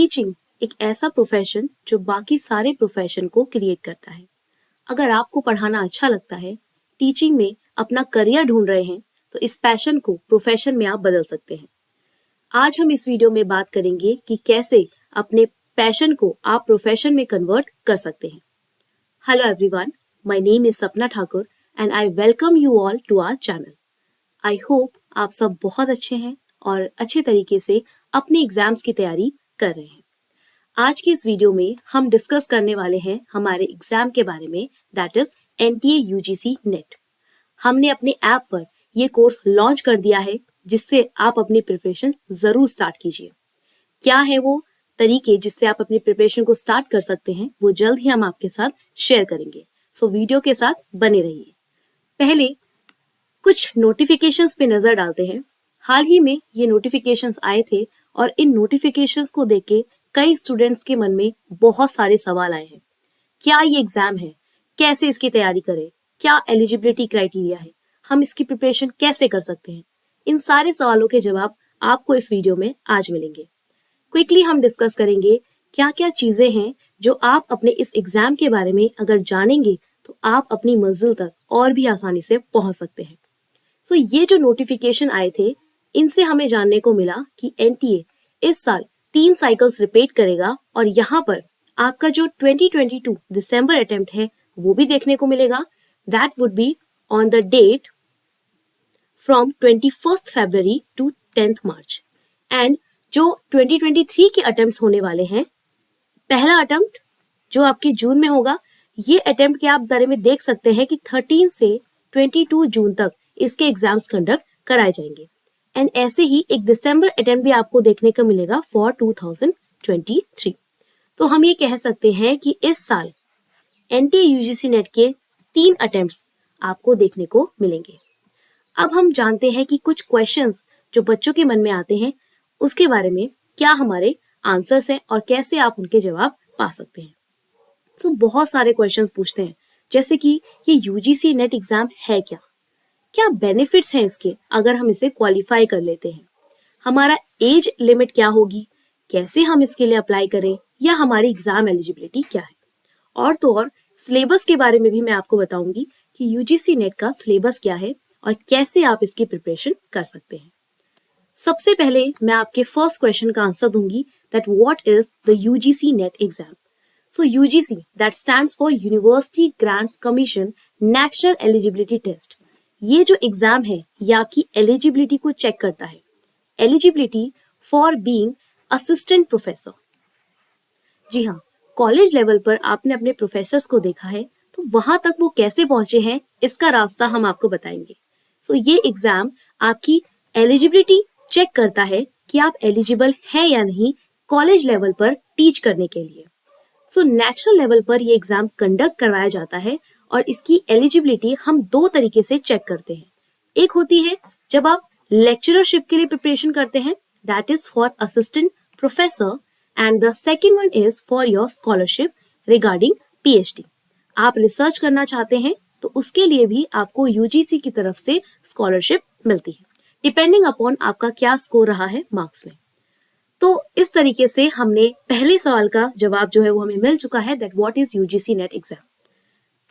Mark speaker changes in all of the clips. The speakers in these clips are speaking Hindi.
Speaker 1: टीचिंग एक ऐसा प्रोफेशन जो बाकी सारे प्रोफेशन को क्रिएट करता है। अगर आपको पढ़ाना अच्छा लगता है, टीचिंग में अपना करियर ढूंढ रहे हैं, तो इस पैशन को प्रोफेशन में आप बदल सकते हैं। आज हम इस वीडियो में बात करेंगे कि कैसे अपने पैशन को आप प्रोफेशन में कन्वर्ट कर सकते हैं। Hello everyone, my name is Sapna Thakur and I welcome you all to our channel. I hope आप सब बहुत अच्छे हैं और अच्छे तरीके से अपने एग्जाम्स की तैयारी कर रहे हैं। आज की इस वीडियो में हम डिस्कस करने वाले हैं हमारे एग्जाम के बारे में, that is NTA UGC net. हमने अपने ऐप पर ये कोर्स लॉन्च कर दिया है, जिससे आप अपनी प्रिपरेशन जरूर स्टार्ट कीजिए। क्या है वो तरीके जिससे आप अपनी प्रिपरेशन को स्टार्ट कर सकते हैं, वो जल्द ही हम आपके साथ शेयर करेंगे। सो वीडियो के साथ बने रहिए। पहले कुछ नोटिफिकेशंस पे नजर डालते हैं। हाल ही में ये नोटिफिकेशंस आए थे और इन नोटिफिकेशंस को देख के कई स्टूडेंट्स के मन में बहुत सारे सवाल आए हैं। क्या ये एग्जाम है? कैसे इसकी तैयारी करें? क्या एलिजिबिलिटी क्राइटेरिया है? हम इसकी प्रिपरेशन कैसे कर सकते हैं? इन सारे सवालों के जवाब आपको इस वीडियो में आज मिलेंगे। क्विकली हम डिस्कस करेंगे क्या क्या चीजें हैं जो आप अपने इस एग्जाम के बारे में अगर जानेंगे तो आप अपनी मंजिल तक और भी आसानी से पहुंच सकते हैं। सो ये जो नोटिफिकेशन आए थे, इनसे हमें जानने को मिला कि एनटीए इस साल 3 साइकिल्स रिपीट करेगा और यहाँ पर आपका जो 2022 दिसंबर अटेम्प्ट है वो भी देखने को मिलेगा। That would be on the date from 21 February to 10 March. And जो 2023 के अटेम्प्ट्स होने वाले हैं, पहला अटेम्प्ट जो आपके जून में होगा, ये अटेम्प्ट के आप बारे में देख सकते हैं कि 13 से 22 जून तक इसके एग्जाम्स कंडक्ट कराए जाएंगे। एंड ऐसे ही एक दिसंबर अटेम्प्ट भी आपको देखने को मिलेगा फॉर 2023। तो हम ये कह सकते हैं कि इस साल एनटीए यूजीसी नेट के 3 अटेम्प्ट्स आपको देखने को मिलेंगे। अब हम जानते हैं कि कुछ क्वेश्चंस जो बच्चों के मन में आते हैं, उसके बारे में क्या हमारे आंसर्स हैं और कैसे आप उनके जवाब पा सकते हैं। सो बहुत सारे क्वेश्चंस पूछते हैं, जैसे कि ये यूजीसी नेट एग्जाम है क्या? क्या बेनिफिट्स हैं इसके अगर हम इसे क्वालिफाई कर लेते हैं? हमारा एज लिमिट क्या होगी? कैसे हम इसके लिए अप्लाई करें? या हमारी एग्जाम एलिजिबिलिटी क्या है? और तो और सिलेबस के बारे में भी मैं आपको बताऊंगी कि यूजीसी नेट का सिलेबस क्या है और कैसे आप इसकी प्रिपरेशन कर सकते हैं। सबसे पहले मैं आपके फर्स्ट क्वेश्चन का आंसर दूंगी, that what is the UGC NET exam. So UGC that stands for University Grants Commission National Eligibility Test. ये जो एग्जाम है ये आपकी एलिजिबिलिटी को चेक करता है। Eligibility for being assistant professor. जी हाँ, कॉलेज लेवल पर आपने अपने प्रोफेसर्स को देखा है, तो वहां तक वो कैसे पहुंचे हैं इसका रास्ता हम आपको बताएंगे। सो ये एग्जाम आपकी एलिजिबिलिटी चेक करता है कि आप एलिजिबल हैं या नहीं कॉलेज लेवल पर टीच करने के लिए। सो नेशनल लेवल पर ये एग्जाम कंडक्ट करवाया जाता है और इसकी एलिजिबिलिटी हम 2 तरीके से चेक करते हैं। एक होती है जब आप लेक्चररशिप के लिए प्रिपरेशन करते हैं, that is for assistant professor, and the second one is for your scholarship regarding PhD. आप रिसर्च करना चाहते हैं तो उसके लिए भी आपको यूजीसी की तरफ से स्कॉलरशिप मिलती है, डिपेंडिंग अपॉन आपका क्या स्कोर रहा है मार्क्स में। तो इस तरीके से हमने पहले सवाल का जवाब जो है वो हमें मिल चुका है, that what is UGC NET exam.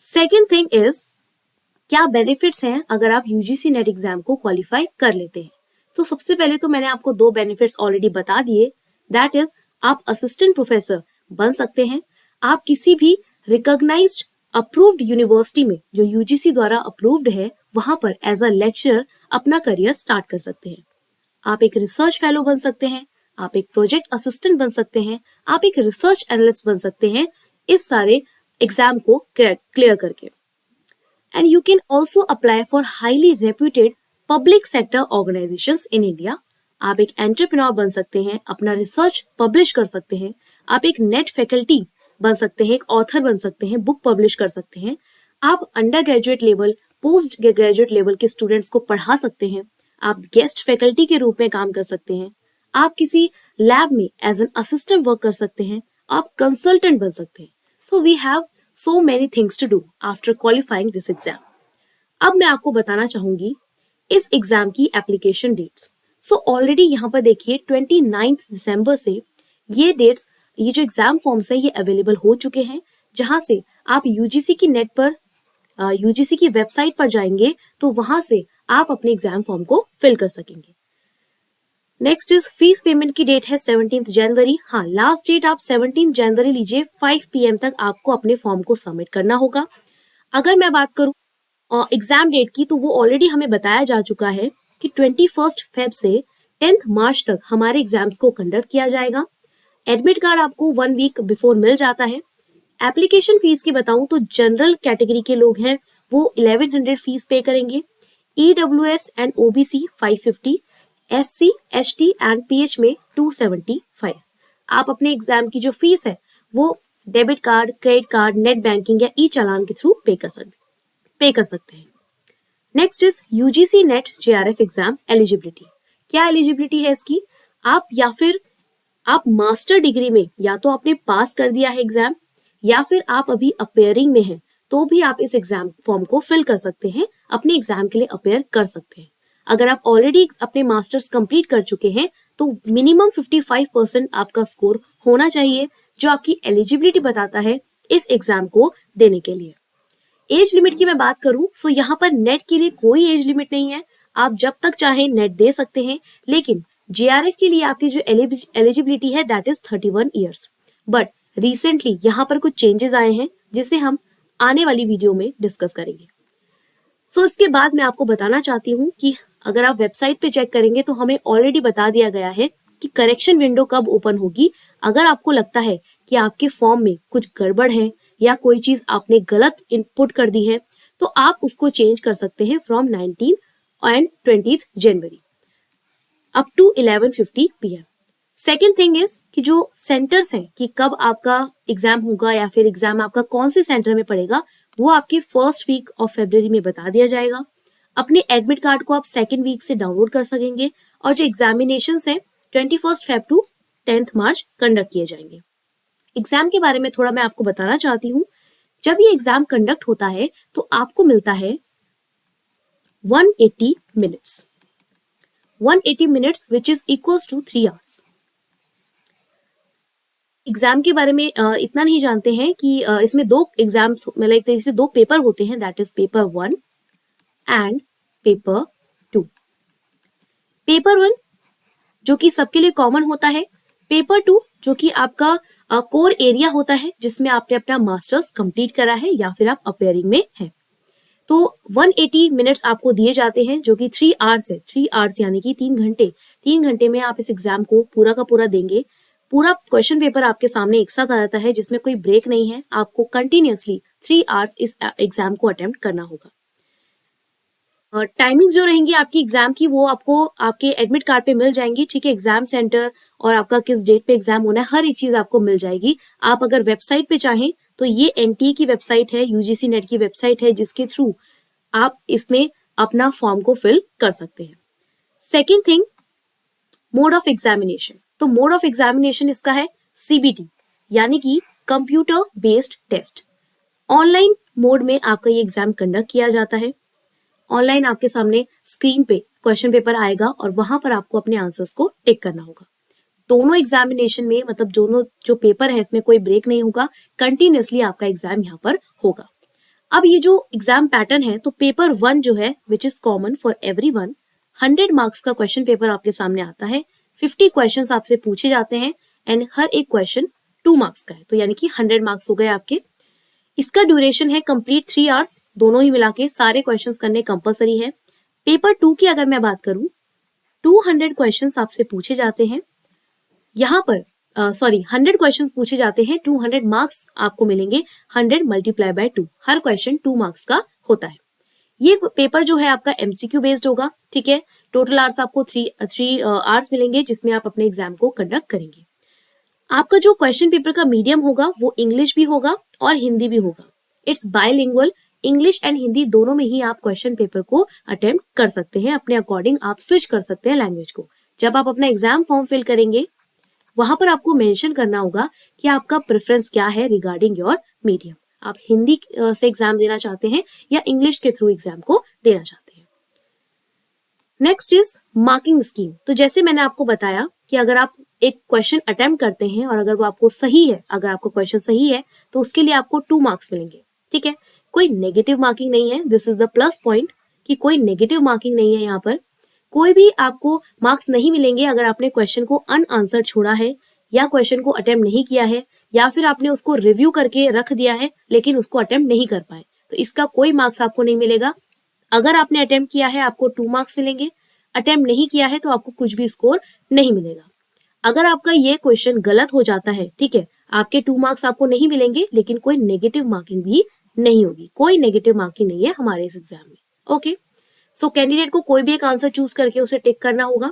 Speaker 1: Second thing is क्या बेनिफिट्स हैं अगर आप यूजीसी नेट एग्जाम को क्वालिफाई कर लेते हैं। तो सबसे पहले तो मैंने आपको 2 बेनिफिट्स ऑलरेडी बता दिए, दैट इज आप असिस्टेंट प्रोफेसर बन सकते हैं। आप किसी भी रिकॉग्नाइज्ड अप्रूव्ड यूनिवर्सिटी में जो यूजीसी द्वारा अप्रूव्ड है वहां पर एज अ लेक्चरर अपना करियर स्टार्ट कर सकते हैं। आप एक रिसर्च फेलो बन सकते हैं, आप एक प्रोजेक्ट असिस्टेंट बन सकते हैं, आप एक रिसर्च एनालिस्ट बन सकते हैं, इस सारे एग्जाम को क्लियर करके। And you can also apply for highly reputed public sector organisations in India. आप एक एंटरप्रेन्योर बन सकते हैं, अपना रिसर्च पब्लिश कर सकते हैं, आप एक नेट फैकल्टी बन सकते हैं, एक ऑथर बन सकते हैं, बुक पब्लिश कर सकते हैं, आप under graduate level, post graduate level के स्टूडेंट्स को पढ़ा सकते हैं, आप गेस्ट फैकल्टी के रूप में काम कर सकते हैं, आप किसी लैब में एज एन असिस्टेंट वर्क कर सकते हैं, आप कंसल्टेंट बन सकते हैं। So we have so many things to do after qualifying this exam. अब मैं आपको बताना चाहूंगी इस एग्जाम की एप्लीकेशन डेट्स। सो ऑलरेडी यहाँ पर देखिए 29 दिसंबर से ये डेट्स, ये जो एग्जाम फॉर्म्स है ये अवेलेबल हो चुके हैं, जहां से आप यूजीसी की नेट पर यूजीसी की वेबसाइट पर जाएंगे तो वहां से आप अपने एग्जाम फॉर्म को फिल कर सकेंगे। नेक्स्ट इज फीस पेमेंट की डेट है 17 जनवरी। हाँ, लास्ट डेट आप 17 जनवरी लीजिए, 5 PM तक आपको अपने फॉर्म को सबमिट करना होगा। अगर मैं बात करूं एग्जाम डेट की, तो वो ऑलरेडी हमें बताया जा चुका है कि 21 फेब से 10 मार्च तक हमारे एग्जाम्स को कंडक्ट किया जाएगा। एडमिट कार्ड आपको 1 वीक बिफोर मिल जाता है। एप्लीकेशन फीस की बताऊं तो जनरल कैटेगरी के लोग हैं वो 1100 फीस पे करेंगे, EWS and OBC 550, SC, ST and PH में 275। आप अपने एग्जाम की जो फीस है वो debit card, credit card, net banking या ई चालान के थ्रू पे कर सकते हैं। Next is UGC net JRF exam eligibility. क्या एलिजिबिलिटी है इसकी? आप मास्टर डिग्री में या तो आपने पास कर दिया है एग्जाम, या फिर आप अभी अपेयरिंग में हैं, तो भी आप इस एग्जाम फॉर्म को फिल कर सकते हैं, अपने एग्जाम के लिए अपेयर कर सकते हैं। अगर आप ऑलरेडी अपने मास्टर्स कंप्लीट कर चुके हैं तो मिनिमम 55% आपका स्कोर होना चाहिए, जो आपकी एलिजिबिलिटी बताता है इस एग्जाम को देने के लिए। एज लिमिट की मैं बात करूं तो यहाँ पर नेट के लिए कोई एज लिमिट नहीं है, आप जब तक चाहें नेट दे सकते हैं, लेकिन JRF के लिए आपकी जो एलिजिबिलिटी है that is 31 years. But recently यहाँ पर कुछ चेंजेस आए हैं जिसे हम आने वाली वीडियो में डिस्कस करेंगे। सो इसके बाद मैं आपको बताना चाहती हूँ कि अगर आप वेबसाइट पे चेक करेंगे तो हमें ऑलरेडी बता दिया गया है कि करेक्शन विंडो कब ओपन होगी। अगर आपको लगता है कि आपके फॉर्म में कुछ गड़बड़ है या कोई चीज आपने गलत इनपुट कर दी है, तो आप उसको चेंज कर सकते हैं from 19 and 20 January up to 11:50 PM। Second thing is कि जो सेंटर्स हैं कि कब आपका एग्जाम होगा या फिर एग्जाम आपका कौन से सेंटर में पड़ेगा, वो आपके फर्स्ट वीक ऑफ फरवरी में बता दिया जाएगा। अपने एडमिट कार्ड को आप सेकेंड वीक से डाउनलोड कर सकेंगे, और जो एग्जामिनेशन है 21 फेब टू 10 मार्च कंडक्ट किए जाएंगे। एग्जाम के बारे में थोड़ा मैं आपको बताना चाहती हूँ। जब ये एग्जाम कंडक्ट होता है तो आपको मिलता है 180 minutes, 180 minutes which is equals to 3 hours. Exam के बारे में इतना नहीं जानते हैं कि इसमें दो एग्जाम्स, मतलब एक तरीके से दो पेपर होते हैं, that is paper 1 and paper 2। Paper 1 जो कि सबके लिए कॉमन होता है, पेपर 2 जो कि आपका कोर एरिया होता है जिसमें आपने अपना मास्टर्स कंप्लीट करा है या फिर आप अपेयरिंग में हैं। तो 180 मिनट्स आपको दिए जाते हैं जो कि 3 आवर्स है, 3 आवर्स यानी कि 3 घंटे। 3 घंटे में आप इस एग्जाम को पूरा का पूरा देंगे। पूरा क्वेश्चन पेपर आपके सामने एक साथ आ जाता है जिसमें कोई ब्रेक नहीं है, आपको कंटिन्यूअसली 3 आवर्स इस एग्जाम को अटेम्प्ट करना होगा। टाइमिंग जो रहेंगी आपकी एग्जाम की वो आपको आपके एडमिट कार्ड पे मिल जाएंगी, ठीक है। एग्जाम सेंटर और आपका किस डेट पे एग्जाम होना है, हर एक चीज आपको मिल जाएगी। आप अगर वेबसाइट पे चाहें तो ये NTA की वेबसाइट है, UGC नेट की वेबसाइट है, जिसके थ्रू आप इसमें अपना फॉर्म को फिल कर सकते हैं। Second thing, mode of examination. तो मोड ऑफ एग्जामिनेशन इसका है CBT यानी कि computer based test. Online mode में आपका ये एग्जाम कंडक्ट किया जाता है। ऑनलाइन आपके सामने स्क्रीन पे क्वेश्चन पेपर आएगा और वहां पर आपको अपने आंसर्स को टिक करना होगा। दोनों एग्जामिनेशन में, मतलब दोनों जो पेपर है इसमें कोई ब्रेक नहीं होगा, कंटिन्यूअसली आपका एग्जाम यहाँ पर होगा। अब ये जो एग्जाम पैटर्न है, तो पेपर 1 जो है which is common for everyone, 100 marks का क्वेश्चन पेपर आपके सामने आता है। 50 क्वेश्चंस आपसे पूछे जाते हैं एंड हर एक क्वेश्चन 2 मार्क्स का है, तो यानी कि 100 मार्क्स हो गए आपके। इसका ड्यूरेशन है कंप्लीट 3 आवर्स, दोनों ही मिला के सारे क्वेश्चंस करने कंपलसरी है। पेपर 2 की अगर मैं बात करूं, 200 क्वेश्चंस आपसे पूछे जाते हैं। यहाँ पर 100 क्वेश्चंस पूछे जाते हैं, 200 मार्क्स आपको मिलेंगे। 100 multiply by 2, her question 2 marks का होता है। ये पेपर जो है आपका MCQ बेस्ड होगा, ठीक है। टोटल आवर्स आपको 3 आवर्स मिलेंगे जिसमें आप अपने एग्जाम को कंडक्ट करेंगे। आपका जो क्वेश्चन पेपर का मीडियम होगा वो इंग्लिश भी होगा और हिंदी भी होगा। It's bilingual, English and Hindi दोनों में ही आप क्वेश्चन पेपर को अटेम्प्ट कर सकते हैं। अपने अकॉर्डिंग आप स्विच कर सकते हैं लैंग्वेज को। जब आप अपना एग्जाम फॉर्म फिल करेंगे वहां पर आपको मेंशन करना होगा कि आपका प्रेफरेंस क्या है रिगार्डिंग योर मीडियम। आप हिंदी से एग्जाम देना चाहते हैं या इंग्लिश के थ्रू एग्जाम को देना चाहते हैं। Next is marking scheme. तो जैसे मैंने आपको बताया कि अगर आप एक क्वेश्चन अटेम्प्ट करते हैं और अगर वो आपको सही है, अगर आपका क्वेश्चन सही है तो उसके लिए आपको 2 मार्क्स मिलेंगे, ठीक है। कोई नेगेटिव मार्किंग नहीं है, this is the plus point कि कोई नेगेटिव मार्किंग नहीं है यहाँ पर। कोई भी आपको मार्क्स नहीं मिलेंगे अगर आपने क्वेश्चन को अनआंसर्ड छोड़ा है या क्वेश्चन को अटेम्प्ट नहीं किया है या फिर आपने उसको रिव्यू करके रख दिया है लेकिन उसको अटेम्प्ट नहीं कर पाए, तो इसका कोई मार्क्स आपको नहीं मिलेगा। अगर आपने अटेम्प्ट किया है आपको 2 मार्क्स मिलेंगे, अटेम्प्ट नहीं किया है तो आपको कुछ भी स्कोर नहीं मिलेगा। अगर आपका ये क्वेश्चन गलत हो जाता है, ठीक है, आपके 2 मार्क्स आपको नहीं मिलेंगे लेकिन कोई नेगेटिव मार्किंग भी नहीं होगी, कोई नेगेटिव मार्किंग नहीं है हमारे इस एग्जाम में। ओके, सो कैंडिडेट को कोई भी एक आंसर चूज करके उसे टिक करना होगा।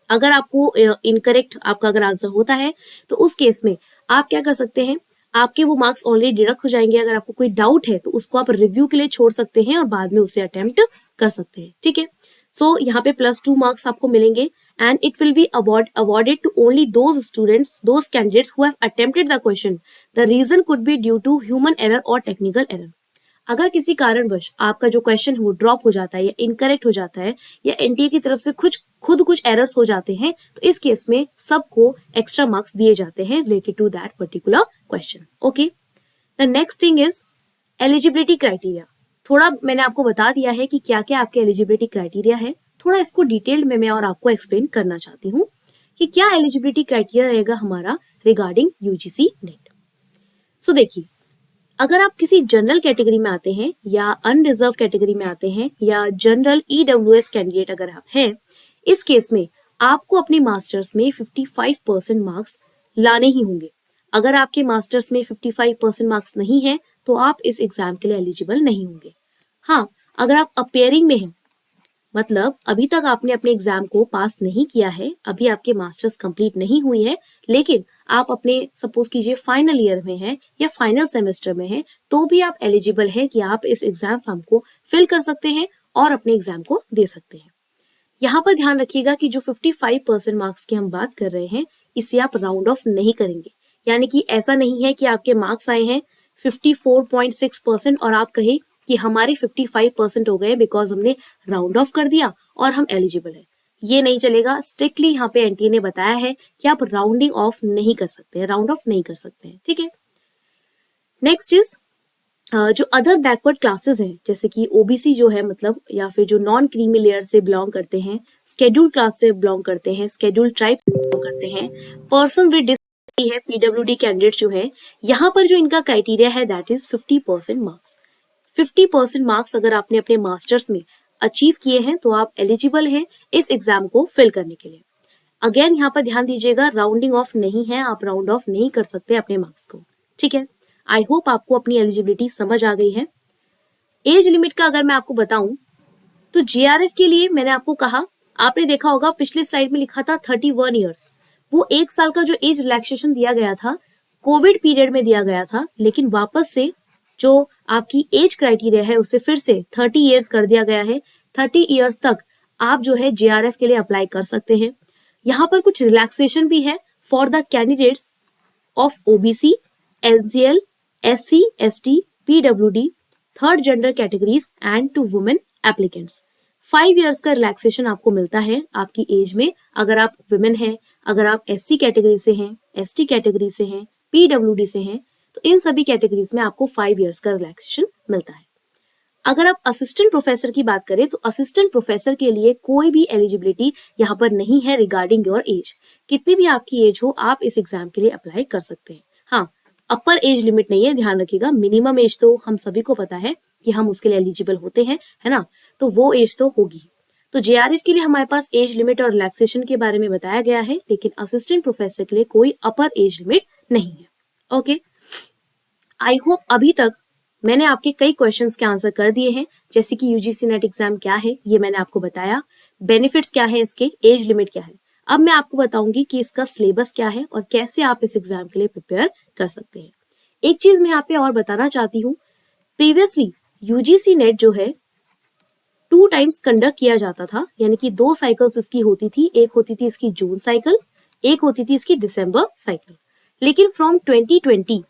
Speaker 1: अगर आपको इनकरेक्ट आपका अगर आंसर होता है तो उस केस में आप क्या कर सकते हैं, आपके वो मार्क्स ऑलरेडी डिडक्ट हो जाएंगे। अगर आपको कोई डाउट है तो उसको आप रिव्यू के लिए छोड़ सकते हैं और बाद में उसे अटेम्प्ट कर सकते हैं, ठीक है। सो यहाँ पे +2 मार्क्स आपको मिलेंगे and it will be awarded to only those students, those candidates who have attempted the question. The reason could be due to human error or technical error. अगर किसी कारणवश आपका जो क्वेश्चन है वो ड्रॉप हो जाता है या इनकरेक्ट हो जाता है या एनटीए की तरफ से खुद कुछ एरर्स हो जाते हैं तो इस केस में सबको एक्स्ट्रा मार्क्स दिए जाते हैं related to that particular question. Okay, the next thing is eligibility criteria. थोड़ा मैंने आपको बता दिया है कि क्या क्या आपके एलिजिबिलिटी क्राइटेरिया है, थोड़ा इसको डिटेल में मैं और आपको एक्सप्लेन करना चाहती हूँ कि क्या एलिजिबिलिटी क्राइटेरिया रहेगा हमारा रिगार्डिंग यूजीसी नेट। सो देखिए, अगर आप किसी जनरल कैटेगरी में आते हैं या अनरिजर्व कैटेगरी में आते हैं या जनरल ईडब्ल्यूएस कैंडिडेट अगर आप हैं, इस केस में आपको अपने मास्टर्स में 55% मार्क्स लाने ही होंगे। अगर आपके मास्टर्स में 55% मार्क्स नहीं है तो आप इस एग्जाम के लिए एलिजिबल नहीं होंगे। हाँ, अगर आप अपेयरिंग में हैं, मतलब अभी तक आपने अपने एग्जाम को पास नहीं किया है, अभी आपके मास्टर्स कंप्लीट नहीं हुई है, लेकिन आप अपने सपोज कीजिए फाइनल ईयर में हैं या फाइनल सेमेस्टर में हैं, तो भी आप एलिजिबल हैं कि आप इस एग्जाम फॉर्म को फिल कर सकते हैं और अपने एग्जाम को दे सकते हैं। यहाँ पर ध्यान रखिएगा कि जो 55% मार्क्स की हम बात कर रहे हैं इसे आप राउंड ऑफ नहीं करेंगे, यानी कि ऐसा नहीं है कि आपके मार्क्स आए हैं 54.6% और आप कहें कि हमारे 55% हो गए बिकॉज हमने राउंड ऑफ कर दिया और हम एलिजिबल है। ये नहीं चलेगा। स्ट्रिक्टली यहाँ पे एनटीए ने बताया है कि आप राउंडिंग ऑफ नहीं कर सकते हैं, राउंड ऑफ नहीं कर सकते हैं, ठीक है। नेक्स्ट इज जो अदर बैकवर्ड क्लासेस हैं जैसे कि ओबीसी जो है, मतलब या फिर जो नॉन क्रीमी लेयर से बिलोंग करते हैं, स्केड्यूल क्लास से बिलोंग करते हैं, स्केड्यूल ट्राइब से बिलोंग करते हैं, पर्सन विद डिसेबिलिटी है, पीडब्ल्यूडी कैंडिडेट जो है, यहाँ पर जो इनका क्राइटेरिया है दैट इज 50% मार्क्स। 50% मार्क्स अगर आपने अपने मास्टर्स में अचीव किए हैं तो आप एलिजिबल हैं इस एग्जाम को फिल करने के लिए। अगेन यहाँ पर ध्यान दीजिएगा, राउंडिंग ऑफ नहीं है, आप राउंड ऑफ नहीं कर सकते अपने मार्क्स को, ठीक है। आई होप आपको अपनी एलिजिबिलिटी समझ आ गई है। एज लिमिट का अगर मैं आपको बताऊं तो जेआरएफ के लिए मैंने आपको कहा, आपने देखा होगा पिछले स्लाइड में लिखा था 31 ईयर्स, वो 1 साल का जो एज रिलैक्सेशन दिया गया था कोविड पीरियड में दिया गया था, लेकिन वापस से जो आपकी एज क्राइटेरिया है उसे फिर से 30 ईयर्स कर दिया गया है। 30 ईयर्स तक आप जो है जेआरएफ के लिए अप्लाई कर सकते हैं। यहाँ पर कुछ रिलैक्सेशन भी है for the candidates of OBC, NCL, SC, ST, PWD, third gender categories and to women applicants. 5 years का रिलैक्सेशन आपको मिलता है आपकी एज में अगर आप वुमेन हैं, अगर आप एससी कैटेगरी से हैं, एसटी कैटेगरी से हैं, पीडब्ल्यूडी से हैं, तो इन सभी कैटेगरीज में आपको 5 ईयर्स का रिलैक्सेशन मिलता है। अगर आप असिस्टेंट प्रोफेसर की बात करें तो असिस्टेंट प्रोफेसर के लिए कोई भी एलिजिबिलिटी यहाँ पर नहीं है रिगार्डिंग योर एज। कितनी भी आपकी एज हो आप इस एग्जाम के लिए अप्लाई कर सकते हैं। हाँ, अपर एज लिमिट नहीं है, ध्यान रखिएगा। मिनिमम एज तो हम सभी को पता है कि हम उसके लिए एलिजिबल होते हैं, है ना, तो वो एज तो होगी। तो जेआरएफ के लिए हमारे पास एज लिमिट और रिलैक्सेशन के बारे में बताया गया है, लेकिन असिस्टेंट प्रोफेसर के लिए कोई अपर एज लिमिट नहीं है। ओके, आई होप अभी तक मैंने आपके कई क्वेश्चंस के आंसर कर दिए हैं, जैसे कि यूजीसी नेट एग्जाम क्या है ये मैंने आपको बताया, बेनिफिट्स क्या है इसके, एज लिमिट क्या है। अब मैं आपको बताऊंगी कि इसका सिलेबस क्या है और कैसे आप इस एग्जाम के लिए प्रिपेयर कर सकते हैं। एक चीज मैं यहाँ पे और बताना चाहती हूँ, प्रीवियसली यूजीसी नेट जो है 2 टाइम्स कंडक्ट किया जाता था, यानी कि 2 साइकिल्स इसकी होती थी। एक होती थी इसकी जून साइकिल, एक होती थी इसकी दिसंबर साइकिल। लेकिन फ्रॉम 2020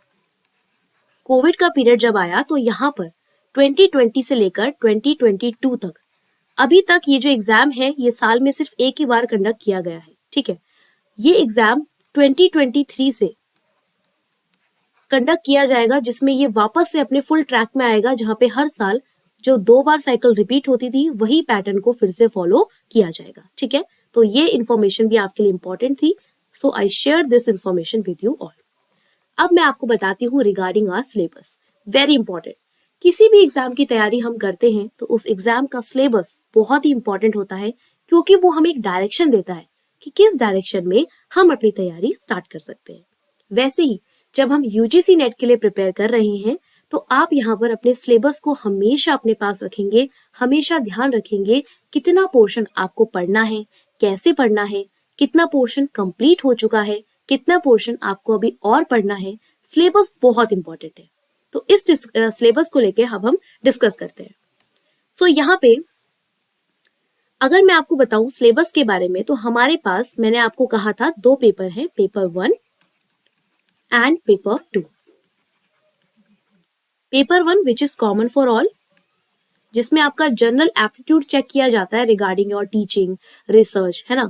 Speaker 1: कोविड का पीरियड जब आया तो यहाँ पर 2020 से लेकर 2022 तक अभी तक ये जो एग्जाम है ये साल में सिर्फ एक ही बार कंडक्ट किया गया है, ठीक है। ये एग्जाम 2023 से कंडक्ट किया जाएगा, जिसमें ये वापस से अपने फुल ट्रैक में आएगा, जहां पे हर साल जो 2 बार साइकिल रिपीट होती थी वही पैटर्न को फिर से फॉलो किया जाएगा। ठीक है, तो ये इन्फॉर्मेशन भी आपके लिए इंपॉर्टेंट थी, so I share this information with you all. अब मैं आपको बताती हूँ regarding our syllabus, very important. किसी भी एग्जाम की तैयारी हम करते हैं तो उस एग्जाम का सिलेबस बहुत ही इंपॉर्टेंट होता है, क्योंकि वो हमें एक डायरेक्शन देता है कि किस डायरेक्शन में हम अपनी तैयारी स्टार्ट कर सकते हैं। वैसे ही जब हम यूजीसी नेट के लिए प्रिपेयर कर रहे हैं तो आप यहाँ पर अपने सिलेबस को हमेशा अपने पास रखेंगे, हमेशा ध्यान रखेंगे कितना पोर्शन आपको पढ़ना है, कैसे पढ़ना है, कितना पोर्शन कंप्लीट हो चुका है, कितना पोर्शन आपको अभी और पढ़ना है। सिलेबस बहुत इंपॉर्टेंट है, तो इस सिलेबस को लेके अब हम डिस्कस करते हैं। सो यहाँ पे अगर मैं आपको बताऊं सिलेबस के बारे में, तो हमारे पास मैंने आपको कहा था 2 पेपर हैं, paper 1 and paper 2। Paper 1 which is common for all, जिसमें आपका जनरल एप्टीट्यूड चेक किया जाता है रिगार्डिंग योर टीचिंग रिसर्च, है ना।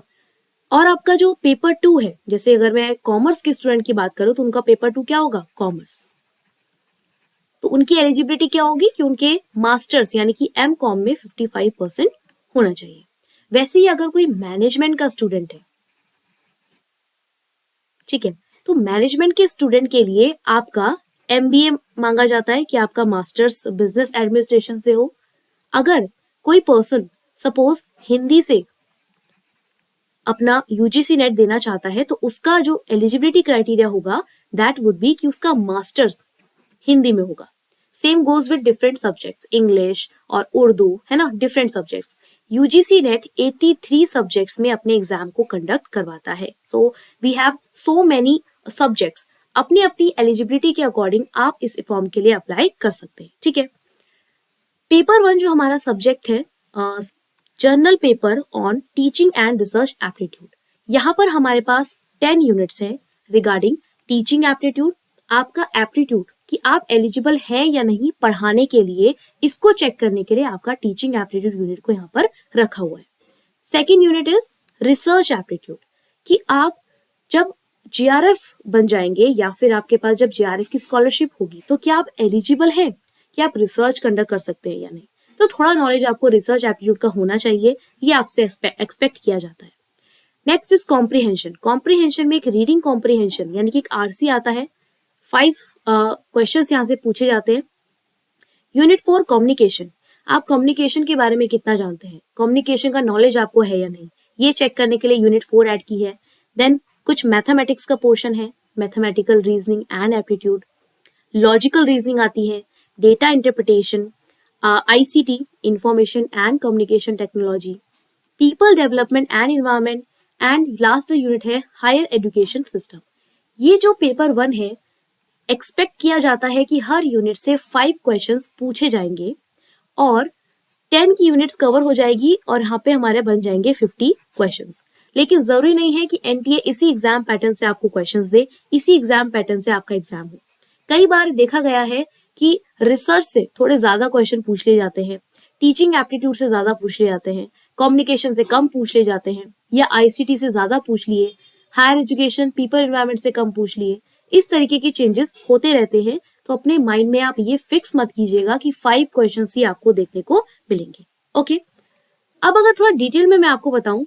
Speaker 1: और आपका जो पेपर 2 है, जैसे अगर मैं कॉमर्स के स्टूडेंट की बात करूं तो उनका पेपर 2 क्या होगा, कॉमर्स। तो उनकी एलिजिबिलिटी क्या होगी कि उनके मास्टर्स यानी कि एमकॉम में 55% होना चाहिए। वैसे ही अगर कोई मैनेजमेंट का स्टूडेंट है, ठीक है, तो मैनेजमेंट के स्टूडेंट के लिए आपका एमबीए मांगा जाता है कि आपका मास्टर्स बिजनेस एडमिनिस्ट्रेशन से हो। अगर कोई पर्सन सपोज हिंदी से अपना यूजीसी नेट देना चाहता है तो उसका जो एलिजिबिलिटी क्राइटेरिया होगा दैट वुड बी कि उसका मास्टर्स हिंदी में होगा। Same goes with different subjects, English और उर्दू, है ना, different subjects. UGC NET 83 subjects में अपने एग्जाम को कंडक्ट करवाता है। So we have so many subjects, अपनी अपनी एलिजिबिलिटी के अकॉर्डिंग आप इस फॉर्म के लिए अप्लाई कर सकते हैं। ठीक है, पेपर 1 जो हमारा सब्जेक्ट है, journal paper on teaching and research aptitude. यहाँ पर हमारे पास 10 यूनिट्स है रिगार्डिंग टीचिंग एप्टीट्यूड। आपका एप्टीट्यूड कि आप एलिजिबल हैं या नहीं पढ़ाने के लिए, इसको चेक करने के लिए आपका टीचिंग एप्टीट्यूड यूनिट को यहाँ पर रखा हुआ है। Second unit is research aptitude, कि आप जब जीआरएफ बन जाएंगे या फिर आपके पास जब जीआरएफ की स्कॉलरशिप होगी तो क्या आप एलिजिबल हैं कि आप रिसर्च कंडक्ट कर सकते हैं या नहीं। तो थोड़ा नॉलेज आपको रिसर्च एप्टीट्यूड का होना चाहिए, ये आपसे एक्सपेक्ट किया जाता है। Next is comprehension. कॉम्प्रिहेंशन में एक रीडिंग कॉम्प्रिहेंशन यानी कि एक आरसी आता है, 5 क्वेश्चंस यहाँ से पूछे जाते हैं। यूनिट 4 कम्युनिकेशन, आप कम्युनिकेशन के बारे में कितना जानते हैं, कम्युनिकेशन का नॉलेज आपको है या नहीं, ये चेक करने के लिए यूनिट 4 ऐड की है। देन कुछ मैथमेटिक्स का पोर्शन है, mathematical reasoning and aptitude. Logical reasoning आती है, data interpretation, ICT information and communication technology, people development and environment, and last unit है हायर एजुकेशन सिस्टम। ये जो पेपर 1 है, एक्सपेक्ट किया जाता है कि हर यूनिट से 5 क्वेश्चंस पूछे जाएंगे और 10 की यूनिट्स कवर हो जाएगी और यहाँ पे हमारे बन जाएंगे 50 क्वेश्चंस। लेकिन जरूरी नहीं है कि एनटीए इसी एग्जाम पैटर्न से आपको क्वेश्चंस दे, इसी एग्जाम पैटर्न से आपका एग्जाम हो। कई बार देखा गया है कि रिसर्च से थोड़े ज्यादा क्वेश्चन पूछ लिए जाते हैं, टीचिंग एप्टीट्यूड से ज्यादा पूछ लिए जाते हैं, कम्युनिकेशन से कम पूछ लिए जाते हैं, या आईसीटी से ज्यादा पूछ लिए, हायर एजुकेशन पीपल एनवायरनमेंट से कम पूछ लिए। इस तरीके के चेंजेस होते रहते हैं, तो अपने माइंड में आप ये फिक्स मत कीजिएगा कि 5 क्वेश्चन ही आपको देखने को मिलेंगे। ओके, अब अगर थोड़ा डिटेल में मैं आपको बताऊं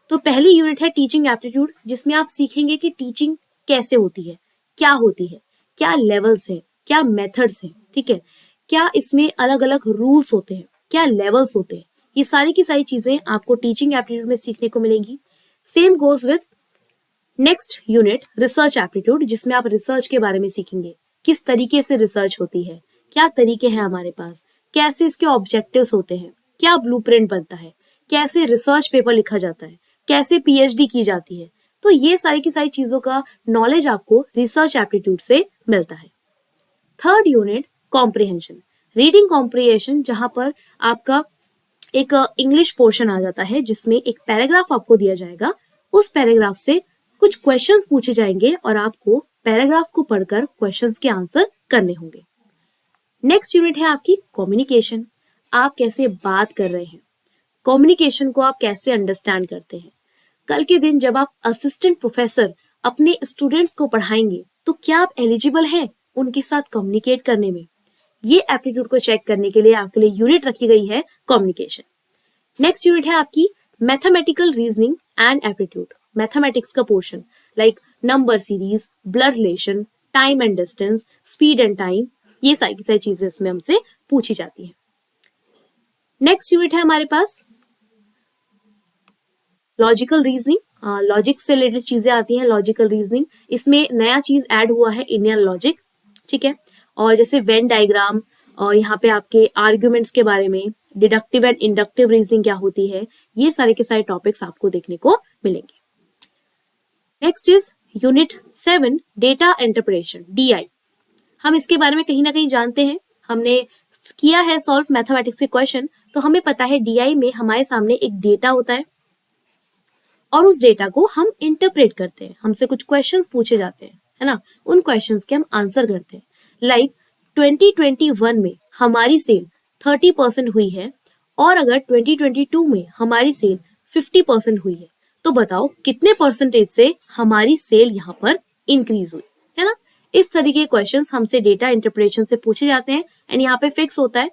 Speaker 1: तो पहली यूनिट है टीचिंग एप्टीट्यूड, जिसमें आप सीखेंगे कि टीचिंग कैसे होती है, क्या होती है, क्या लेवल्स है, क्या मेथड्स हैं, ठीक है, क्या इसमें अलग अलग रूल्स होते हैं, क्या लेवल्स होते हैं, ये सारी की सारी चीजें आपको टीचिंग एप्टीट्यूड में सीखने को मिलेंगी। Same goes with next unit research aptitude, जिसमें आप रिसर्च के बारे में सीखेंगे, किस तरीके से रिसर्च होती है, क्या तरीके हैं हमारे पास, कैसे इसके ऑब्जेक्टिव्स होते हैं, क्या ब्लूप्रिंट बनता है, कैसे रिसर्च पेपर लिखा जाता है, कैसे पीएचडी की जाती है। तो ये सारी की सारी चीजों का नॉलेज आपको रिसर्च एप्टीट्यूड से मिलता है। Third unit comprehension, reading comprehension, जहां पर आपका एक इंग्लिश पोर्शन आ जाता है, जिसमें एक पैराग्राफ आपको दिया जाएगा, उस पैराग्राफ से कुछ क्वेश्चंस पूछे जाएंगे और आपको पैराग्राफ को पढ़कर क्वेश्चंस के आंसर करने होंगे। नेक्स्ट यूनिट है आपकी कम्युनिकेशन, आप कैसे बात कर रहे हैं, कम्युनिकेशन को आप कैसे अंडरस्टैंड करते हैं, कल के दिन जब आप असिस्टेंट प्रोफेसर अपने स्टूडेंट्स को पढ़ाएंगे तो क्या आप एलिजिबल हैं उनके साथ कम्युनिकेट करने में? ये एप्टीट्यूड को चेक करने के लिए आपके लिए यूनिट रखी गई है कम्युनिकेशन। नेक्स्ट यूनिट है आपकी mathematical reasoning and aptitude. Mathematics का portion like number series, blood relation, time and distance, speed and time, ये सारी चीजें इसमें हमसे पूछी जाती हैं। नेक्स्ट यूनिट है हमारे पास लॉजिकल रीजनिंग। लॉजिक से रिलेटेड चीजें आती हैं, लॉजिकल रीजनिंग। इसमें नया चीज ऐड हुआ है इंडियन लॉजिक, ठीक है। और जैसे वेन डायग्राम और यहाँ पे आपके आर्ग्यूमेंट्स के बारे में, डिडक्टिव एंड इंडक्टिव रीजनिंग क्या होती है, ये सारे के सारे टॉपिक्स आपको देखने को मिलेंगे। Next is unit 7 data interpretation, DI। हम इसके बारे में कहीं ना कहीं जानते हैं, हमने किया है सॉल्व मैथमेटिक्स के क्वेश्चन, तो हमें पता है DI में हमारे सामने एक डेटा होता है और उस डेटा को हम इंटरप्रेट करते हैं। हमसे कुछ क्वेश्चंस पूछे जाते हैं, है ना, उन क्वेश्चंस के हम आंसर करते हैं। लाइक 2021 में हमारी सेल 30% हुई है और अगर 2022 में हमारी सेल 50% हुई है, तो बताओ कितने परसेंटेज से हमारी सेल यहाँ पर इंक्रीज हुई, है ना। इस तरीके के क्वेश्चंस हमसे डेटा इंटरप्रिटेशन से पूछे जाते हैं एंड यहाँ पे फिक्स होता है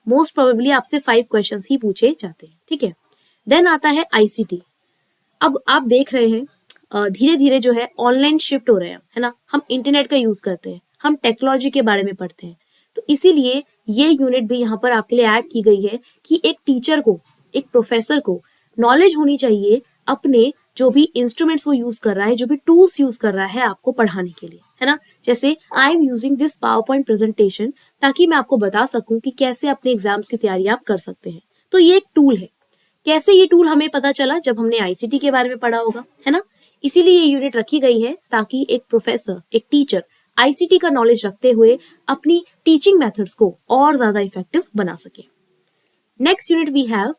Speaker 1: मोस्ट प्रोबेबली आपसे 5 क्वेश्चंस ही पूछे जाते हैं, ठीक है। देन आता है ICT। अब आप देख रहे हैं धीरे धीरे जो है ऑनलाइन शिफ्ट हो रहे हैं, है ना, हम इंटरनेट का यूज करते हैं, हम टेक्नोलॉजी के बारे में पढ़ते हैं, तो इसीलिए ये यूनिट भी यहाँ पर आपके लिए ऐड की गई है कि एक टीचर को, एक प्रोफेसर को नॉलेज होनी चाहिए अपने जो भी इंस्ट्रूमेंट्स वो यूज कर रहा है, जो भी टूल्स यूज कर रहा है आपको पढ़ाने के लिए, है ना। जैसे I am using this power point presentation, ताकि मैं आपको बता सकूं कि कैसे अपने एग्जाम्स की तैयारी आप कर सकते हैं। तो ये एक टूल है। कैसे ये टूल हमें पता चला? जब हमने ICT के बारे में पढ़ा होगा, है ना। इसीलिए ये यूनिट रखी गई है ताकि एक प्रोफेसर, एक टीचर ICT का नॉलेज रखते हुए अपनी टीचिंग मेथड्स को और ज्यादा इफेक्टिव बना सके। Next unit we have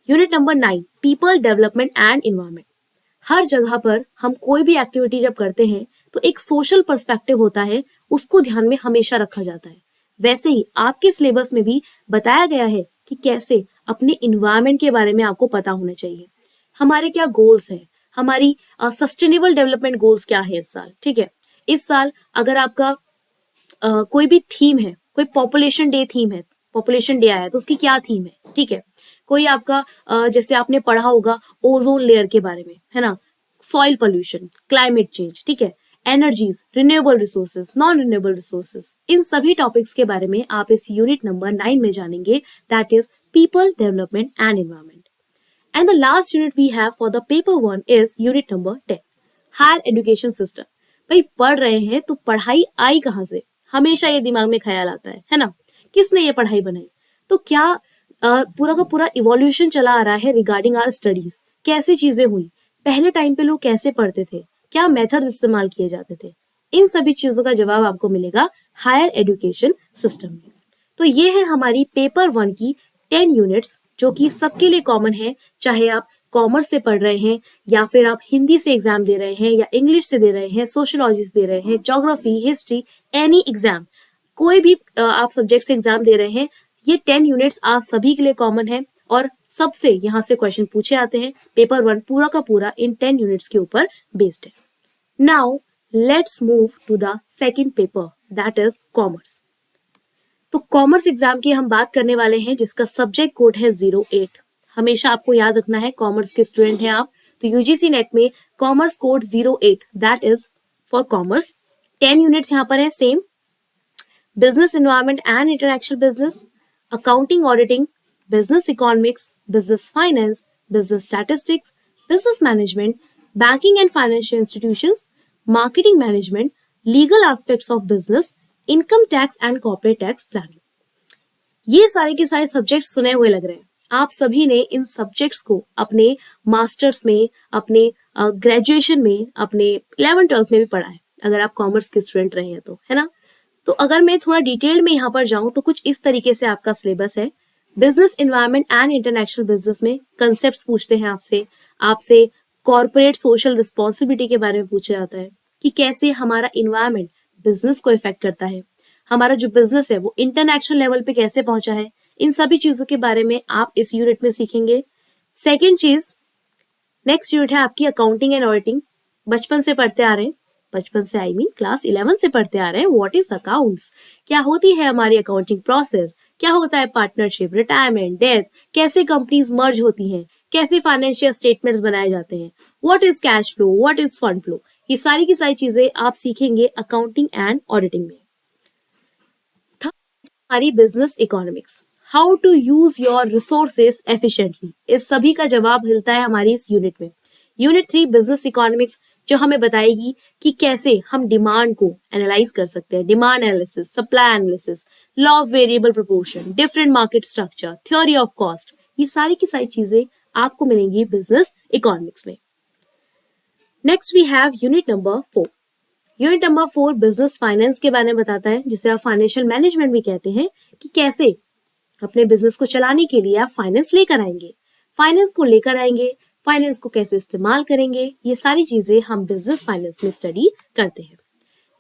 Speaker 1: unit number 9 people development and environment. हर जगह पर हम कोई भी एक्टिविटी जब करते हैं तो एक सोशल पर्सपेक्टिव होता है, उसको ध्यान में हमेशा रखा जाता है। वैसे ही आपके सिलेबस में भी बताया गया है कि कैसे अपने इन्वायरमेंट के बारे में आपको पता होना चाहिए। हमारे क्या गोल्स हैं, हमारी सस्टेनेबल डेवलपमेंट गोल्स क्या है इस साल, ठीक है। इस साल अगर आपका कोई भी थीम है, कोई पॉपुलेशन डे थीम है, पॉपुलेशन डे आया तो उसकी क्या थीम है, ठीक है। कोई आपका जैसे आपने पढ़ा होगा ओजोन लेयर के बारे में, है ना, सॉइल पोल्यूशन, क्लाइमेट चेंज, ठीक है, energies, renewable resources, non renewable resources, इन सभी टॉपिक्स के बारे में आप इस यूनिट नंबर 9 में जानेंगे, that is people development and environment. And the last unit we have for the paper 1 is unit number 10 higher education system. भाई पढ़ रहे हैं तो पढ़ाई आई कहाँ से, हमेशा ये दिमाग में ख्याल आता है ना, किसने ये पढ़ाई बनाई? तो क्या पूरा का पूरा इवोल्यूशन चला आ रहा है रिगार्डिंग आवर स्टडीज, कैसे चीजें हुई, पहले टाइम पे लोग कैसे पढ़ते थे, क्या मेथड्स इस्तेमाल किए जाते थे, इन सभी चीजों का जवाब आपको मिलेगा हायर एजुकेशन सिस्टम में। तो ये है हमारी पेपर 1 की 10 यूनिट्स जो कि सबके लिए कॉमन है, चाहे आप कॉमर्स से पढ़ रहे हैं या फिर आप हिंदी से एग्जाम दे रहे हैं या इंग्लिश से दे रहे हैं, सोशियोलॉजी से दे रहे हैं, ज्योग्राफी, हिस्ट्री, एनी एग्जाम, कोई भी आप सब्जेक्ट से एग्जाम दे रहे हैं, ये 10 यूनिट्स आप सभी के लिए कॉमन है और सबसे यहाँ से क्वेश्चन पूछे आते हैं। पेपर 1 पूरा का पूरा इन 10 यूनिट्स के ऊपर बेस्ड है। Now let's move to the second paper that is commerce. तो कॉमर्स एग्जाम की हम बात करने वाले हैं जिसका सब्जेक्ट कोड है 08। हमेशा आपको याद रखना है, कॉमर्स के स्टूडेंट हैं आप तो UGC नेट में commerce code 08 that is for commerce. 10 units यहाँ पर है same, business environment and international business, accounting auditing, business economics, business finance, business statistics, business management, banking and financial institutions, marketing management, legal aspects of business, income tax and corporate tax planning. ये सारे के सारे सब्जेक्ट सुने हुए लग रहे हैं। आप सभी ने इन सब्जेक्ट्स को अपने मास्टर्स में, अपने ग्रेजुएशन में, अपने 11th-12th में भी पढ़ा है अगर आप कॉमर्स के स्टूडेंट रहे हैं तो, है ना। तो अगर मैं थोड़ा डिटेल में यहाँ पर जाऊं तो कुछ इस तरीके से आपका सिलेबस है। Business environment and international business में कंसेप्ट पूछते हैं आपसे कॉर्पोरेट सोशल रिस्पॉन्सिबिलिटी के बारे में पूछा जाता है कि कैसे हमारा इन्वायरमेंट बिजनेस को इफेक्ट करता है, हमारा जो बिजनेस है वो इंटरनेशनल लेवल पे कैसे पहुंचा है, इन सभी चीजों के बारे में आप इस यूनिट में सीखेंगे। सेकेंड चीज, नेक्स्ट यूनिट है आपकी अकाउंटिंग एंड ऑडिटिंग। बचपन से पढ़ते आ रहे हैं, बचपन से आई मीन क्लास 11 से पढ़ते आ रहे हैं व्हाट इज अकाउंट्स, क्या होती है हमारी अकाउंटिंग प्रोसेस, क्या होता है पार्टनरशिप, रिटायरमेंट, डेथ, कैसे कंपनीज मर्ज होती हैं, कैसे फाइनेंशियल स्टेटमेंट्स बनाए जाते हैं, what is cash flow, what is fund flow, ये सारी की सारी चीजें आप सीखेंगे अकाउंटिंग एंड ऑडिटिंग में। हमारी business economics, how to use your resources efficiently, इस सभी का जवाब मिलता है हमारी इस यूनिट में। यूनिट 3 बिजनेस इकोनॉमिक्स जो हमें बताएगी कि कैसे हम डिमांड को एनालाइज कर सकते हैं, demand analysis, supply analysis, law of variable proportion, different market structure, theory of cost, ये सारी की सारी चीजें आपको मिलेंगी बिजनेस इकोनॉमिक्स में। Next we have unit number 4। Unit number 4 business finance के बारे में बताता है, जिसे आप फाइनेंशियल मैनेजमेंट भी कहते हैं, कि कैसे अपने बिजनेस को चलाने के लिए आप फाइनेंस लेकर आएंगे, फाइनेंस को लेकर आएंगे, फाइनेंस को कैसे इस्तेमाल करेंगे, ये सारी चीजें हम बिजनेस फाइनेंस में स्टडी करते हैं।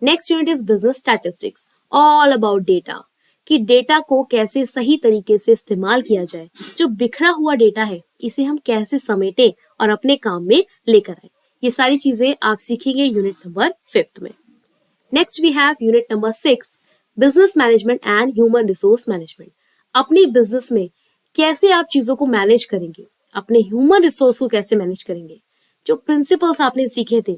Speaker 1: Next unit is business statistics, all about data, कि डेटा को कैसे सही तरीके से इस्तेमाल किया जाए, जो बिखरा हुआ डेटा है इसे हम कैसे समेटे और अपने काम में लेकर आए, ये सारी चीजें आप सीखेंगे यूनिट नंबर 5 में। Next we have unit number 6 business management and human resource management. अपनी बिजनेस में कैसे आप चीजों को मैनेज करेंगे, अपने ह्यूमन रिसोर्स को कैसे मैनेज करेंगे, जो प्रिंसिपल्स आपने सीखे थे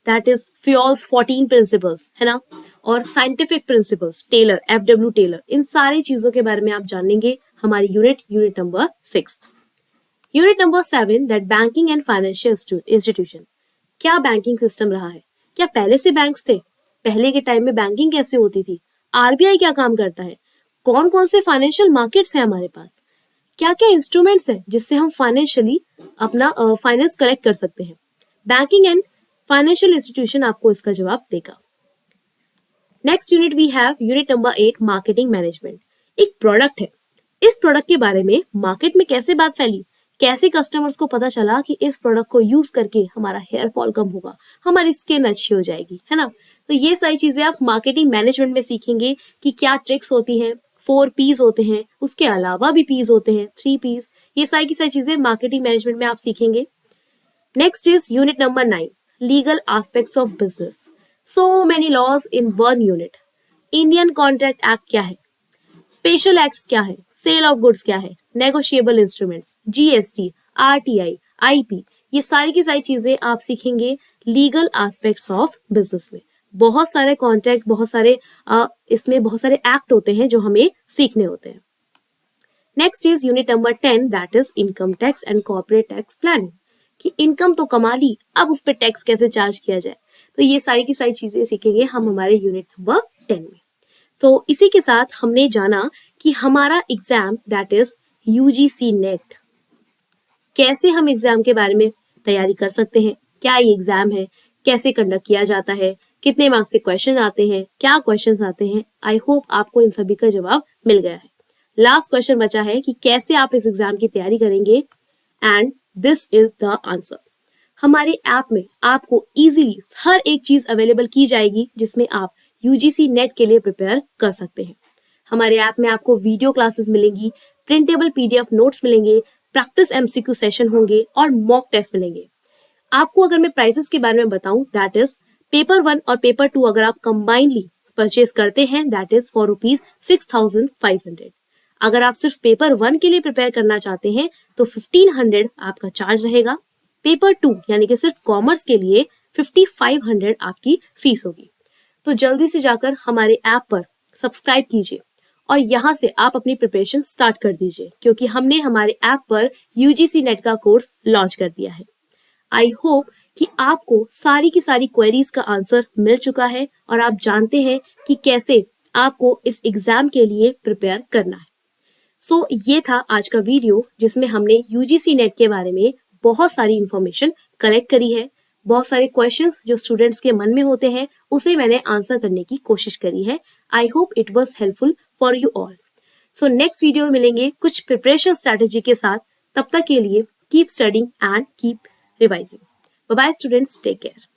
Speaker 1: दैट इज फ्योल्स 14 प्रिंसिपल्स है ना, और scientific principles Taylor, FW Taylor, इन सारी चीजों के बारे में आप जानेंगे हमारी unit number 6। Unit number 7 that banking and financial institution, क्या बैंकिंग सिस्टम रहा है, क्या पहले से बैंक्स थे, पहले के टाइम में बैंकिंग कैसे होती थी, RBI क्या काम करता है, कौन कौन से फाइनेंशियल मार्केट्स हैं हमारे पास, क्या क्या इंस्ट्रूमेंट्स हैं जिससे हम फाइनेंशियली अपना फाइनेंस कलेक्ट कर सकते हैं। बैंकिंग एंड फाइनेंशियल इंस्टीट्यूशन आपको इसका जवाब देगा। Next unit we have unit number 8 marketing management. एक प्रोडक्ट है, इस प्रोडक्ट के बारे में मार्केट में कैसे बात फैली, कैसे कस्टमर्स को पता चला कि इस प्रोडक्ट को यूज करके हमारा हेयर फॉल कम होगा, हमारी स्किन अच्छी हो जाएगी, है ना। तो ये सारी चीजें आप मार्केटिंग मैनेजमेंट में सीखेंगे कि क्या ट्रिक्स होती हैं, 4 P's होते हैं, उसके अलावा भी P's होते हैं, 3 P's, ये सारी की सारी चीजें मार्केटिंग मैनेजमेंट में आप सीखेंगे। Next is unit number 9 legal aspects of business, so many laws in one unit. Indian contract act क्या है, स्पेशल एक्ट्स क्या है, सेल ऑफ गुड्स क्या है, negotiable instruments, GST, RTI, IP, ये सारी की सारी चीजें आप सीखेंगे लीगल एस्पेक्ट्स ऑफ बिजनेस में। बहुत सारे कॉन्ट्रैक्ट, बहुत सारे इसमें बहुत सारे एक्ट होते हैं जो हमें सीखने होते हैं। Next is unit number 10 that is income tax and corporate tax planning, कि इनकम तो कमा ली, अब उस पर टैक्स कैसे चार्ज किया जाए। तो ये सारी की सारी चीजें सीखेंगे हम हमारे यूनिट नंबर 10 में। सो इसी के साथ हमने जाना कि हमारा exam that is UGC net, कैसे हम एग्जाम के बारे में तैयारी कर सकते हैं, क्या ये एग्जाम है, कैसे कंडक्ट किया जाता है, कितने मार्क्स के क्वेश्चन आते हैं, क्या क्वेश्चन आते हैं। आई होप आपको इन सभी का जवाब मिल गया है। लास्ट क्वेश्चन बचा है कि कैसे आप इस एग्जाम की तैयारी करेंगे, and this is the answer. हमारे ऐप में आपको इजीली हर एक चीज अवेलेबल की जाएगी जिसमें आप UGC नेट के लिए प्रिपेयर कर सकते हैं। हमारे ऐप में आपको वीडियो क्लासेस मिलेंगी, प्रिंटेबल PDF नोट्स मिलेंगे, प्रैक्टिस MCQ सेशन होंगे और मॉक टेस्ट मिलेंगे। आपको अगर मैं प्राइसेस के बारे में बताऊं दैट इज पेपर 1 और पेपर 2 अगर आप कंबाइनली परचेज करते हैं दैट इज फॉर ₹6,500। अगर आप सिर्फ पेपर 1 के लिए प्रिपेयर करना चाहते हैं तो 1500 आपका चार्ज रहेगा। पेपर 2 यानी कि सिर्फ कॉमर्स के लिए 5500 आपकी फीस होगी। तो जल्दी से जाकर हमारे ऐप पर सब्सक्राइब कीजिए और यहाँ से आप अपनी प्रिपरेशन स्टार्ट कर दीजिए, क्योंकि हमने हमारे ऐप पर UGC नेट का कोर्स लॉन्च कर दिया है। आई होप कि आपको सारी की सारी क्वेरीज का आंसर मिल चुका है और आप जानते हैं कि कैसे आपको इस एग्जाम के लिए प्रिपेयर करना है। सो ये था आज का वीडियो जिसमें हमने UGC नेट के बारे में बहुत सारी इंफॉर्मेशन कलेक्ट करी है, बहुत सारे क्वेश्चंस जो स्टूडेंट्स के मन में होते हैं उसे मैंने आंसर करने की कोशिश करी है। I hope it was helpful for you all. So next video में मिलेंगे कुछ प्रिपरेशन स्ट्रेटेजी के साथ। तब तक के लिए keep studying and keep revising. Bye bye students, take care.